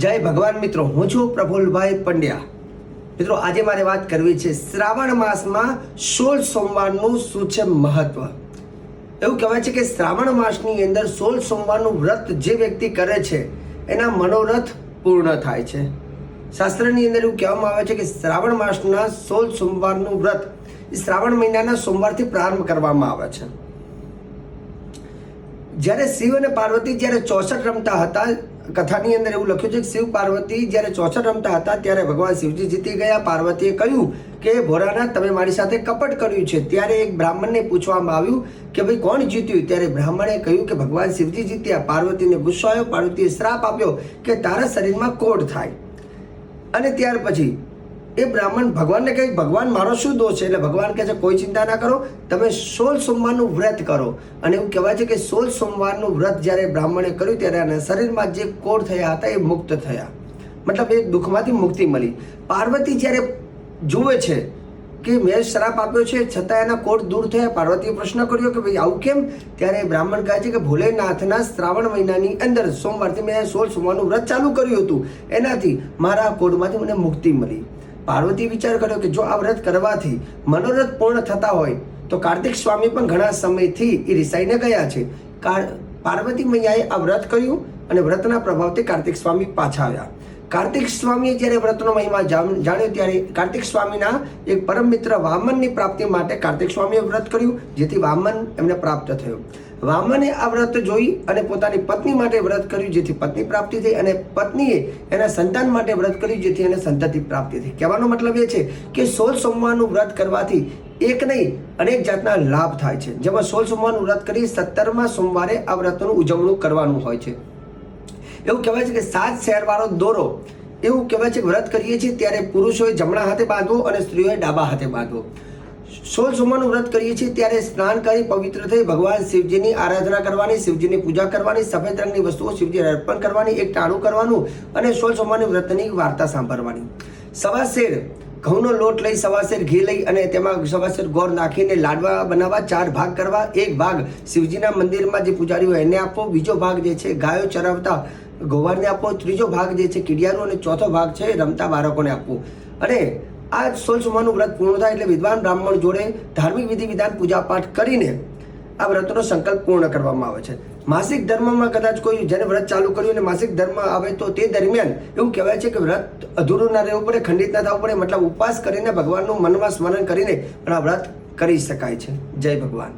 જય ભગવાન મિત્રો, હું છું પ્રફુલભાઈ પંડ્યા. મિત્રો, આજે મારે વાત કરવી છે શ્રાવણ માસમાં 16 સોમવારનું શું છે મહત્વ. એવું કહેવાય છે કે શ્રાવણ માસની અંદર 16 સોમવારનું વ્રત જે વ્યક્તિ કરે છે એના મનોરથ પૂર્ણ થાય છે. શાસ્ત્રની અંદર એવું કહેવામાં આવે છે કે શ્રાવણ માસના 16 સોમવારનું વ્રત શ્રાવણ મહિનાના સોમવારથી પ્રારંભ કરવામાં આવે છે. જ્યારે શિવ અને પાર્વતી જ્યારે 64 રમતા હતા, કથાની અંદર એવું લખ્યું છે કે શિવ પાર્વતી જ્યારે 64 રમતા હતા ત્યારે ભગવાન શિવજી જીતી ગયા. પાર્વતીએ કહ્યું કે ભોળાનાથ, તમે મારી સાથે કપટ કર્યું છે. ત્યારે એક બ્રાહ્મણને પૂછવામાં આવ્યું કે ભાઈ કોણ જીત્યું? ત્યારે બ્રાહ્મણે કહ્યું કે ભગવાન શિવજી જીત્યા. પાર્વતીને ગુસ્સો આવ્યો. પાર્વતીએ શ્રાપ આપ્યો કે તારા શરીરમાં કોઢ થાય. અને ત્યાર પછી એ બ્રાહ્મણ ભગવાનને કહે, ભગવાન મારો શું દોષ છે? એટલે ભગવાન કહે છે કોઈ ચિંતા ના કરો, તમે 16 સોમવારનું વ્રત કરો. અને એવું કહેવાય છે કે 16 સોમવારનું વ્રત જ્યારે બ્રાહ્મણે કર્યું ત્યારે એના શરીરમાં જે કોઢ થયા હતા એ મુક્ત થયા, મતલબ એ દુઃખમાંથી મુક્તિ મળી. પાર્વતી જ્યારે જુએ છે કે મેં શ્રાપ આપ્યો છે છતાં એના કોઢ દૂર થયા, પાર્વતીએ પ્રશ્ન કર્યો કે ભાઈ આવું કેમ? ત્યારે બ્રાહ્મણ કહે છે કે ભોલેનાથના શ્રાવણ મહિનાની અંદર સોમવારથી મેં 16 સોમવારનું વ્રત ચાલુ કર્યું હતું, એનાથી મારા કોઢમાંથી મને મુક્તિ મળી. પાર્વતી વિચાર કર્યો કે જો આ વ્રત કરવાથી મનોરથ પૂર્ણ થતા હોય તો કાર્તિક સ્વામી પણ ઘણા સમયથી એ રિસાઈને ગયા છે. પાર્વતી મૈયાએ આ વ્રત કર્યું અને વ્રતના પ્રભાવથી કાર્તિક સ્વામી પાછા આવ્યા. કાર્તિક સ્વામીએ જ્યારે વ્રતનો મહિમા જાણ્યો ત્યારે કાર્તિક સ્વામીના એક પરમ મિત્ર વામનની પ્રાપ્તિ માટે કાર્તિક સ્વામીએ વ્રત કર્યું, જેથી વામન એમને પ્રાપ્ત થયો. વામને આ વ્રત જોઈ અને પોતાની પત્ની માટે વ્રત કર્યું, જેથી પત્ની પ્રાપ્તિ થઈ. અને પત્નીએ એના સંતાન માટે વ્રત કર્યું, જેથી એને સંતતિ પ્રાપ્તિ થઈ. કહેવાનો મતલબ એ છે કે 16 સોમવારનું વ્રત કરવાથી એક નહીં અનેક જાતના લાભ થાય છે. જેમાં 16 સોમવારનું વ્રત કરી 17મા સોમવારે આ વ્રતનું ઉજવણું કરવાનું હોય છે. એવું કહેવાય છે કે 7 શેરવાળો દોરો, એવું કહેવાય છે કે વ્રત કરીએ છીએ ત્યારે પુરુષોએ જમણા હાથે બાંધવો અને સ્ત્રીઓએ ડાબા હાથે બાંધવો. 16 સોમવારનું વ્રત કરીએ છીએ ત્યારે સ્નાન કરી પવિત્ર થઈ ભગવાન શિવજીની આરાધના કરવાની, શિવજીની પૂજા કરવાની, સફેદ રંગની વસ્તુઓ શિવજીને અર્પણ કરવાની, એક ટાણું કરવાનું અને 16 સોમવારની વ્રતની વાર્તા સાંભળવાની. સવાશેર ઘઉંનો લોટ લઈ, સવાશેર ઘી લઈ અને તેમાં સવાશેર ગોળ નાખીને લાડવા બનાવવા, 4 ભાગ કરવા. એક ભાગ શિવજીના મંદિરમાં જે પૂજારી હોય એને આપવો, બીજો ભાગ જે છે ગાયો ચરાવતા ગોવારને આપવો, ત્રીજો ભાગ જે છે કીડિયાનો અને ચોથો ભાગ છે રમતા બાળકોને આપવો. અને આ 16 સોમવારનું વ્રત પૂર્ણ થાય એટલે વિદ્વાન બ્રાહ્મણ જોડે ધાર્મિક વિધિ વિધાન પૂજાપાઠ કરીને આ વ્રતનો સંકલ્પ પૂર્ણ કરવામાં આવે છે. માસિક ધર્મમાં કદાચ કોઈ જેને વ્રત ચાલુ કર્યું અને માસિક ધર્મ આવે તો તે દરમિયાન એવું કહેવાય છે કે વ્રત અધૂરું ના રહેવું પડે, ખંડિત ના થવું પડે, મતલબ ઉપવાસ કરીને ભગવાનનું મનમાં સ્મરણ કરીને પણ આ વ્રત કરી શકાય છે. જય ભગવાન.